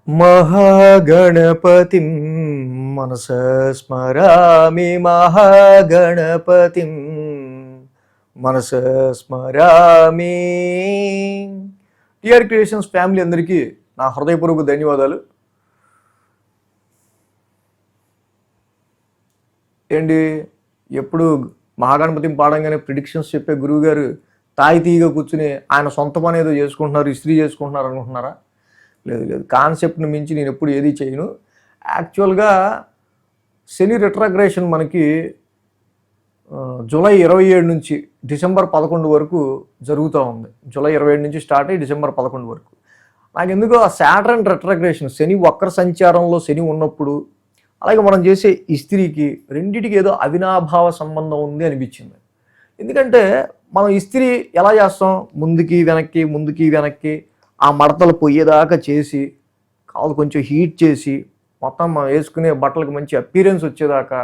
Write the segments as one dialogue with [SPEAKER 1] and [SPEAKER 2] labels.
[SPEAKER 1] మహాగణపతిం మనస స్మరామి మహాగణపతిం మనస స్మరామి. టిఆర్ క్రియేషన్స్ ఫ్యామిలీ అందరికీ నా హృదయపూర్వక ధన్యవాదాలు. ఏంటి ఎప్పుడు మహాగణపతిని పాడంగానే ప్రిడిక్షన్స్ చెప్పే గురువు గారు తాయితీగా కూర్చుని ఆయన సొంత పని ఏదో చేసుకుంటున్నారు, ఇస్త్రీ చేసుకుంటున్నారు అనుకుంటున్నారా? లేదు లేదు, కాన్సెప్ట్ని మించి నేను ఎప్పుడు ఏది చేయను. యాక్చువల్గా శని రిట్రాగ్రేషన్ మనకి జూలై 27 నుంచి డిసెంబర్ 11 వరకు జరుగుతూ ఉంది. జూలై 27 నుంచి స్టార్ట్ అయ్యి డిసెంబర్ 11 వరకు. నాకు ఎందుకో ఆ సాటర్న్ రిట్రాగ్రేషన్, శని వక్ర సంచారంలో శని ఉన్నప్పుడు, అలాగే మనం చేసే ఇస్త్రీకి రెండిటికి ఏదో అవినాభావ సంబంధం ఉంది అనిపించింది. ఎందుకంటే మనం ఇస్త్రీ ఎలా చేస్తాం, ముందుకి వెనక్కి ఆ మడతలు పొయ్యేదాకా చేసి, కాదు కొంచెం హీట్ చేసి, మొత్తం మనం వేసుకునే బట్టలకు మంచి అపీరెన్స్ వచ్చేదాకా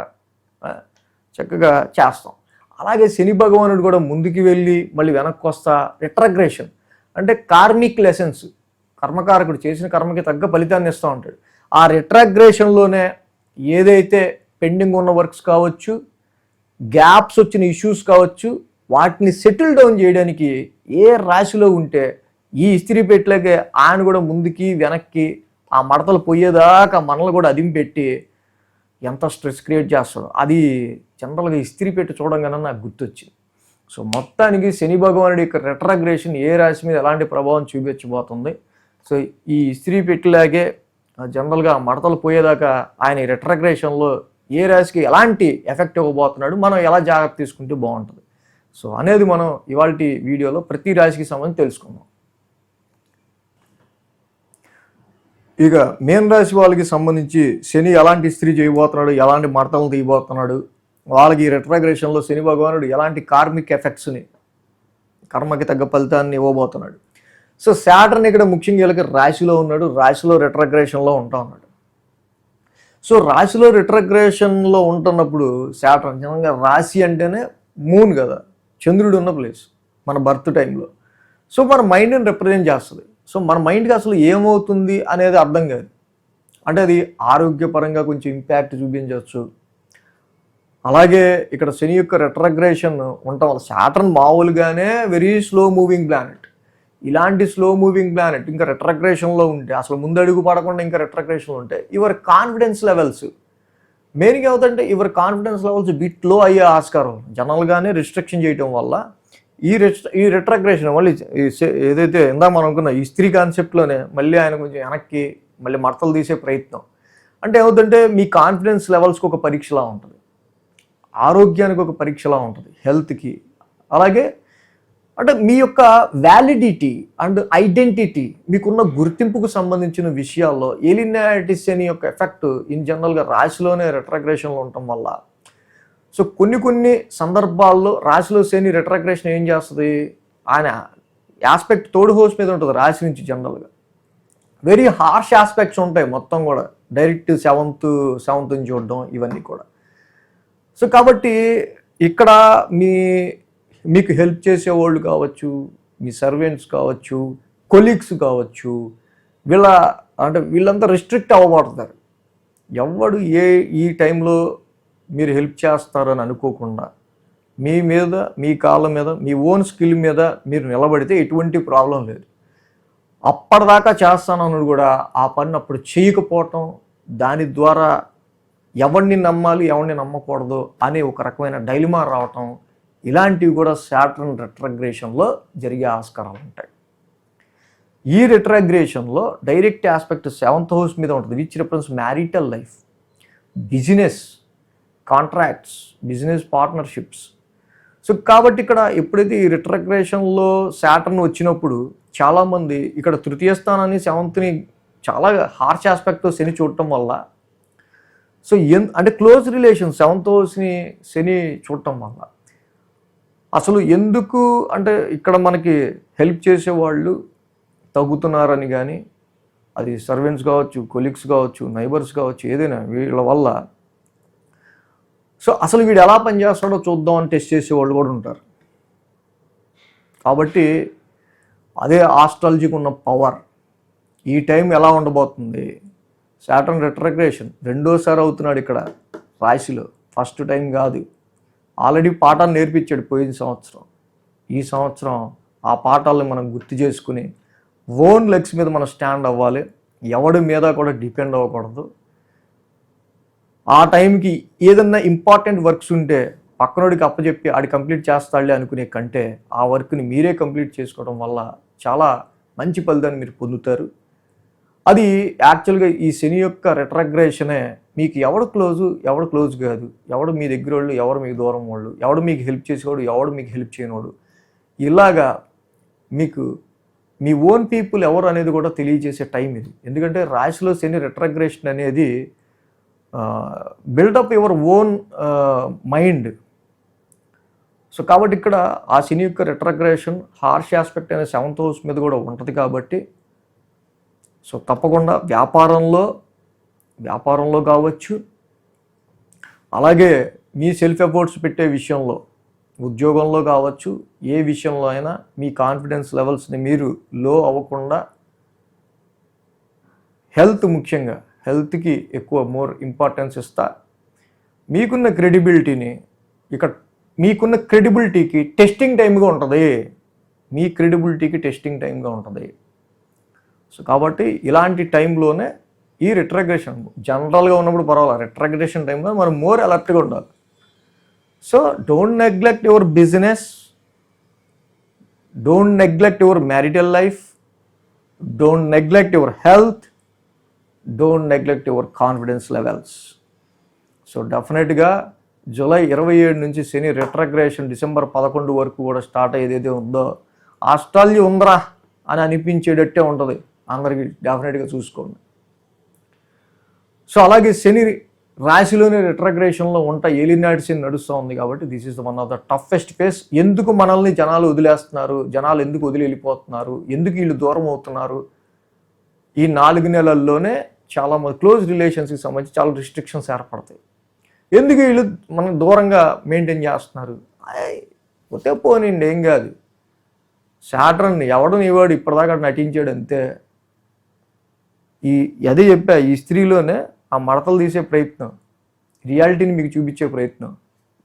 [SPEAKER 1] చక్కగా చేస్తాం. అలాగే శని భగవానుడు కూడా ముందుకు వెళ్ళి మళ్ళీ వెనక్కి వస్తా రిట్రాగ్రేషన్ అంటే కార్మిక్ లెసన్స్, కర్మకారకుడు చేసిన కర్మకి తగ్గ ఫలితాన్ని ఇస్తూ ఉంటాడు. ఆ రిట్రాగ్రేషన్లోనే ఏదైతే పెండింగ్ ఉన్న వర్క్స్ కావచ్చు, గ్యాప్స్ వచ్చిన ఇష్యూస్ కావచ్చు, వాటిని సెటిల్ డౌన్ చేయడానికి ఏ రాశిలో ఉంటే ఈ ఇస్త్రీ పెట్టలేకే ఆయన కూడా ముందుకి వెనక్కి ఆ మడతలు పోయేదాకా మనల్ని కూడా అదింపెట్టి ఎంత స్ట్రెస్ క్రియేట్ చేస్తాడో అది జనరల్గా ఇస్త్రీ పెట్టి చూడంగానే నాకు గుర్తొచ్చింది. సో మొత్తానికి శని భగవానుడి యొక్క రిట్రాగ్రేషన్ ఏ రాశి మీద ఎలాంటి ప్రభావం చూపించబోతుంది. సో ఈ ఇస్త్రీ పెట్టలేకే జనరల్గా మడతలు పోయేదాకా ఆయన రిట్రాగ్రేషన్లో ఏ రాశికి ఎలాంటి ఎఫెక్ట్ ఇవ్వబోతున్నాడు, మనం ఎలా జాగ్రత్త తీసుకుంటే బాగుంటుంది సో అనేది మనం ఇవాళ వీడియోలో ప్రతి రాశికి సంబంధించి తెలుసుకుందాం. ఇక మేన్ రాశి వాళ్ళకి సంబంధించి శని ఎలాంటి ఇస్త్రీ చేయబోతున్నాడు, ఎలాంటి మడతలు తీయబోతున్నాడు, వాళ్ళకి రిట్రాగ్రేషన్లో శని భగవానుడు ఎలాంటి కార్మిక్ ఎఫెక్ట్స్ని, కర్మకి తగ్గ ఫలితాన్ని ఇవ్వబోతున్నాడు. సో సాటర్న్ ఇక్కడ ముఖ్యంగా వీళ్ళకి రాశిలో ఉన్నాడు, రాశిలో రిట్రాగ్రేషన్లో ఉంటా ఉన్నాడు. సో రాశిలో రిట్రాగ్రేషన్లో ఉంటున్నప్పుడు సాటర్న్ జనంగా రాశి అంటేనే మూన్ కదా, చంద్రుడు ఉన్న ప్లేస్ మన బర్త్ టైంలో. సో మన మైండ్ని రిప్రజెంట్ చేస్తుంది. సో మన మైండ్కి అసలు ఏమవుతుంది అనేది అర్థం కాదు. అంటే అది ఆరోగ్యపరంగా కొంచెం ఇంపాక్ట్ చూపించవచ్చు. అలాగే ఇక్కడ శని యొక్క రిట్రాగ్రేషన్ ఉండటం వల్ల సాటర్న్ మామూలుగానే వెరీ స్లో మూవింగ్ ప్లానెట్, ఇలాంటి స్లో మూవింగ్ ప్లానెట్ ఇంకా రిట్రాగ్రేషన్లో ఉంటే, అసలు ముందడుగు పడకుండా ఇంకా రిట్రాగ్రేషన్లో ఉంటే యువర్ కాన్ఫిడెన్స్ లెవెల్స్ మెయిన్గా అవుతుంటే యువర్ కాన్ఫిడెన్స్ లెవెల్స్ బిట్ లో అయ్యే ఆస్కారం జనరల్గానే రిస్ట్రిక్షన్ చేయటం వల్ల ఈ రిట్రాగ్రేషన్ మళ్ళీ ఏదైతే ఇందా మనం అనుకున్న ఈ స్త్రీ కాన్సెప్ట్లోనే మళ్ళీ ఆయన కొంచెం వెనక్కి మళ్ళీ మడతలు తీసే ప్రయత్నం. అంటే ఏమవుతుంటే మీ కాన్ఫిడెన్స్ లెవెల్స్కి ఒక పరీక్షలా ఉంటుంది, ఆరోగ్యానికి ఒక పరీక్షలా ఉంటుంది, హెల్త్కి. అలాగే అంటే మీ యొక్క వ్యాలిడిటీ అండ్ ఐడెంటిటీ, మీకున్న గుర్తింపుకు సంబంధించిన విషయాల్లో ఏలినాటిస్ అని యొక్క ఎఫెక్ట్ ఇన్ జనరల్గా రాశిలోనే రిట్రాగ్రేషన్లో ఉండటం వల్ల. సో కొన్ని సందర్భాల్లో రాశిలో శని రిట్రాగ్రేషన్ ఏం చేస్తుంది, ఆయన ఆస్పెక్ట్ తోడు హోస్ మీద ఉంటుంది రాశి నుంచి. జనరల్గా వెరీ హార్ష్ ఆస్పెక్ట్స్ ఉంటాయి మొత్తం కూడా, డైరెక్ట్ సెవెంత్ నుంచి చూడడం ఇవన్నీ కూడా. సో కాబట్టి ఇక్కడ మీకు హెల్ప్ చేసేవాళ్ళు కావచ్చు, మీ సర్వెంట్స్ కావచ్చు, కొలీగ్స్ కావచ్చు, వీళ్ళంతా రిస్ట్రిక్ట్ అవ్వబడతారు. ఎవడు ఈ టైంలో మీరు హెల్ప్ చేస్తారని అనుకోకుండా మీ మీద, మీ కాళ్ళ మీద, మీ ఓన్ స్కిల్ మీద మీరు నిలబడితే ఎటువంటి ప్రాబ్లం లేదు. అప్పటిదాకా చేస్తానన్నాడు కూడా ఆ పని అప్పుడు చేయకపోవటం, దాని ద్వారా ఎవరిని నమ్మాలి ఎవరిని నమ్మకూడదు అనే ఒక రకమైన డైలమా రావటం, ఇలాంటివి కూడా సాటర్న్ రిట్రాగ్రేషన్లో జరిగే ఆస్కారాలు ఉంటాయి. ఈ రిట్రాగ్రేషన్లో డైరెక్ట్ ఆస్పెక్ట్ 7th హౌస్ మీద ఉంటుంది, which represents marital life, business, contracts, business partnerships. So కాబట్టి ఇక్కడ ఎప్పుడైతే ఈ రిట్రాగ్రేషన్లో సాటర్న్ వచ్చినప్పుడు చాలామంది ఇక్కడ తృతీయ స్థానాన్ని 7th చాలా హార్ష్ ఆస్పెక్ట్తో శని చూడటం వల్ల, సో అంటే క్లోజ్ రిలేషన్ 7th హౌస్ని శని చూడటం వల్ల అసలు ఎందుకు అంటే ఇక్కడ మనకి హెల్ప్ చేసేవాళ్ళు తగ్గుతున్నారని కానీ, అది సర్వెంట్స్ కావచ్చు, కొలీగ్స్ కావచ్చు, నైబర్స్ కావచ్చు, ఏదైనా వీళ్ళ వల్ల సో అసలు వీడు ఎలా పనిచేస్తాడో చూద్దాం అని టెస్ట్ చేసేవాళ్ళు కూడా ఉంటారు. కాబట్టి అదే ఆస్ట్రాలజీకి ఉన్న పవర్. ఈ టైం ఎలా ఉండబోతుంది? సాటర్న్ రెట్రోగ్రేషన్ రెండోసారి అవుతున్నాడు ఇక్కడ రాశిలో, ఫస్ట్ టైం కాదు. ఆల్రెడీ పాఠాలు నేర్పించాడు పోయిన సంవత్సరం. ఈ సంవత్సరం ఆ పాఠాలను మనం గుర్తు చేసుకుని ఓన్ లెగ్స్ మీద మనం స్టాండ్ అవ్వాలి. ఎవడి మీద కూడా డిపెండ్ అవ్వకూడదు. ఆ టైంకి ఏదన్నా ఇంపార్టెంట్ వర్క్స్ ఉంటే పక్కనోడికి అప్పచెప్పి ఆడి కంప్లీట్ చేస్తాడులే అనుకునే కంటే ఆ వర్క్ని మీరే కంప్లీట్ చేసుకోవడం వల్ల చాలా మంచి ఫలితాన్ని మీరు పొందుతారు. అది యాక్చువల్గా ఈ శని యొక్క రెట్రోగ్రేషనే మీకు ఎవడు క్లోజ్ కాదు, ఎవడు మీ దగ్గర వాళ్ళు, ఎవరు మీకు దూరం వాళ్ళు, ఎవడు మీకు హెల్ప్ చేసేవాడు, ఎవడు మీకు హెల్ప్ చేయనివాడు, ఇలాగా మీకు మీ ఓన్ పీపుల్ ఎవరు అనేది కూడా తెలియజేసే టైం ఇది. ఎందుకంటే రాశిలో శని రెట్రోగ్రేషన్ అనేది buildup your own mind. So కాబట్టి ఇక్కడ ఆ శని యొక్క రెట్రోగ్రేషన్ హార్ష్ ఆస్పెక్ట్ అనే 7th హౌస్ మీద కూడా ఉంటుంది కాబట్టి సో తప్పకుండా వ్యాపారంలో కావచ్చు, అలాగే మీ సెల్ఫ్ ఎఫర్ట్స్ పెట్టే విషయంలో, ఉద్యోగంలో కావచ్చు, ఏ విషయంలో అయినా మీ కాన్ఫిడెన్స్ లెవెల్స్ని మీరు లో అవ్వకుండా, హెల్త్ ముఖ్యంగా హెల్త్కి ఎక్కువ మోర్ ఇంపార్టెన్స్ ఇస్తా. మీకున్న క్రెడిబిలిటీకి టెస్టింగ్ టైంగా ఉంటుంది. మీ క్రెడిబిలిటీకి టెస్టింగ్ టైంగా ఉంటుంది. సో కాబట్టి ఇలాంటి టైంలోనే ఈ రెట్రోగ్రేషన్ జనరల్గా ఉన్నప్పుడు పర్వాలేదు, రెట్రోగ్రేషన్ టైంలో మనం మోర్ అలర్ట్గా ఉండాలి. So don't neglect your business, don't neglect your marital life, don't neglect your health, don't neglect your confidence levels. So డెఫినెట్గా జూలై 27 నుంచి శని రెట్రోగ్రేషన్ డిసెంబర్ 11 వరకు కూడా స్టార్ట్ అయ్యేదైతే ఉందో ఆస్ట్రాలజీ ఉందరా అని అనిపించేటట్టే ఉంటుంది అందరికీ. డెఫినెట్గా చూసుకోండి. సో అలాగే శని రాశిలోని రెట్రోగ్రేషన్లో ఏలినాటి శని నడుస్తూ ఉంది కాబట్టి this is one of the toughest face. ఎందుకు మనల్ని జనాలు వదిలేస్తున్నారు, జనాలు ఎందుకు వదిలి వెళ్ళిపోతున్నారు, ఎందుకు వీళ్ళు దూరం అవుతున్నారు, ఈ 4 నెలల్లోనే చాలా మంది క్లోజ్ రిలేషన్స్కి సంబంధించి చాలా రిస్ట్రిక్షన్స్ ఏర్పడతాయి. ఎందుకు వీళ్ళు మనం దూరంగా మెయింటైన్ చేస్తున్నారు, పోతే పోనండి ఏం కాదు. సాటర్న్ ఎవడు నీవాడు ఇప్పటిదాకా నటించాడు అంతే. అదే చెప్పా, ఈ స్త్రీలోనే ఆ మడతలు తీసే ప్రయత్నం, రియాలిటీని మీకు చూపించే ప్రయత్నం.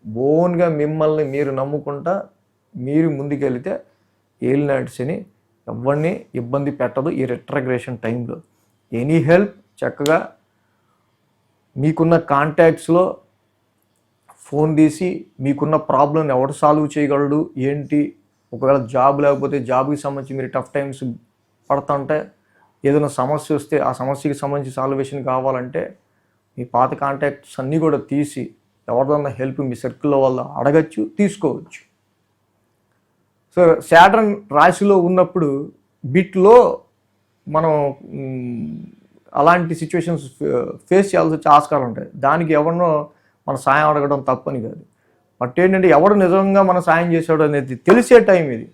[SPEAKER 1] బోన్గా మిమ్మల్ని మీరు నమ్ముకుంటా మీరు ముందుకెళ్తే ఏలినాటి శని ఎవరిని ఇబ్బంది పెట్టదు ఈ రెట్రోగ్రేషన్ టైంలో. ఎనీ హెల్ప్ చక్కగా మీకున్న కాంటాక్ట్స్లో ఫోన్ తీసి మీకున్న ప్రాబ్లమ్ని ఎవడు సాల్వ్ చేయగలడు ఏంటి, ఒకవేళ జాబ్ లేకపోతే జాబ్కి సంబంధించి మీరు టఫ్ టైమ్స్ పడుతుంటే ఏదైనా సమస్య వస్తే ఆ సమస్యకి సంబంధించి సాల్వేషన్ కావాలంటే మీ పాత కాంటాక్ట్స్ అన్నీ కూడా తీసి ఎవరిదన్నా హెల్ప్ మీ సర్కిల్లో వల్ల అడగచ్చు, తీసుకోవచ్చు. సో సాటర్న్ రాశిలో ఉన్నప్పుడు బిట్లో మనం అలాంటి సిచ్యువేషన్స్ ఫేస్ చేయాల్సి వచ్చే ఆస్కారం ఉంటాయి. దానికి ఎవరినో మన సాయం అడగడం తప్పని కాదు, బట్ ఏంటంటే ఎవడు నిజంగా మన సాయం చేశాడు అనేది తెలిసే టైం ఇది.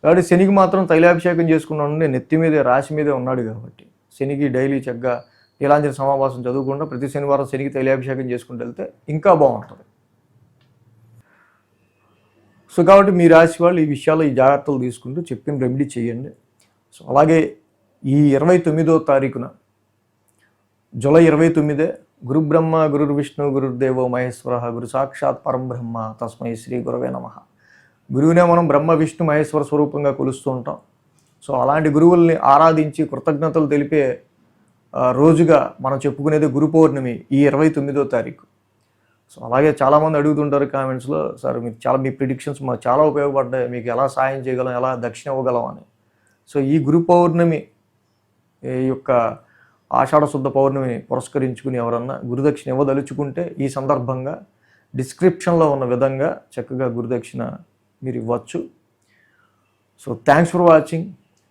[SPEAKER 1] కాబట్టి శనికి మాత్రం తైలాభిషేకం చేసుకున్నాడు, నెత్తి మీదే రాశి మీదే ఉన్నాడు కాబట్టి శనికి డైలీ చక్కగా నీలాంజన సమావాసం చదువుకుండా ప్రతి శనివారం శనికి తైలాభిషేకం చేసుకుంటూ వెళ్తే ఇంకా బాగుంటుంది. సో కాబట్టి మీ రాశి వాళ్ళు ఈ విషయాల్లో ఈ జాగ్రత్తలు తీసుకుంటూ చెప్పిన రెమెడీ చేయండి. సో అలాగే ఈ 29వ తారీఖున జూలై 29 గురు బ్రహ్మ గురు విష్ణు గురుర్దేవో మహేశ్వర గురు సాక్షాత్ పరంబ్రహ్మ తస్మై శ్రీ గురవే నమః. గురువునే మనం బ్రహ్మ విష్ణు మహేశ్వర స్వరూపంగా కొలుస్తూ ఉంటాం. సో అలాంటి గురువుల్ని ఆరాధించి కృతజ్ఞతలు తెలిపే రోజుగా మనం చెప్పుకునేది గురు పౌర్ణమి ఈ 29వ తారీఖు. సో అలాగే చాలామంది అడుగుతుంటారు కామెంట్స్లో, సార్ మీకు మీ ప్రిడిక్షన్స్ మాకు చాలా ఉపయోగపడ్డాయి, మీకు ఎలా సాయం చేయగలం, ఎలా దక్షిణ ఇవ్వగలం అని. సో ఈ గురు పౌర్ణమి యొక్క ఆషాఢ శుద్ధ పౌర్ణమిని పురస్కరించుకుని ఎవరన్నా గురుదక్షిణ ఇవ్వదలుచుకుంటే ఈ సందర్భంగా డిస్క్రిప్షన్లో ఉన్న విధంగా చక్కగా గురుదక్షిణ మీరు ఇవ్వచ్చు. So thanks for watching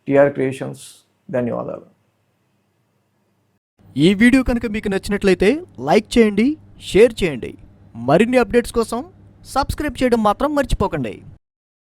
[SPEAKER 1] TR creations. ధన్యవాదాలు.
[SPEAKER 2] ఈ వీడియో కనుక మీకు నచ్చినట్లయితే లైక్ చేయండి, షేర్ చేయండి. మరిన్ని అప్డేట్స్ కోసం సబ్స్క్రైబ్ చేయడం మాత్రం మర్చిపోకండి.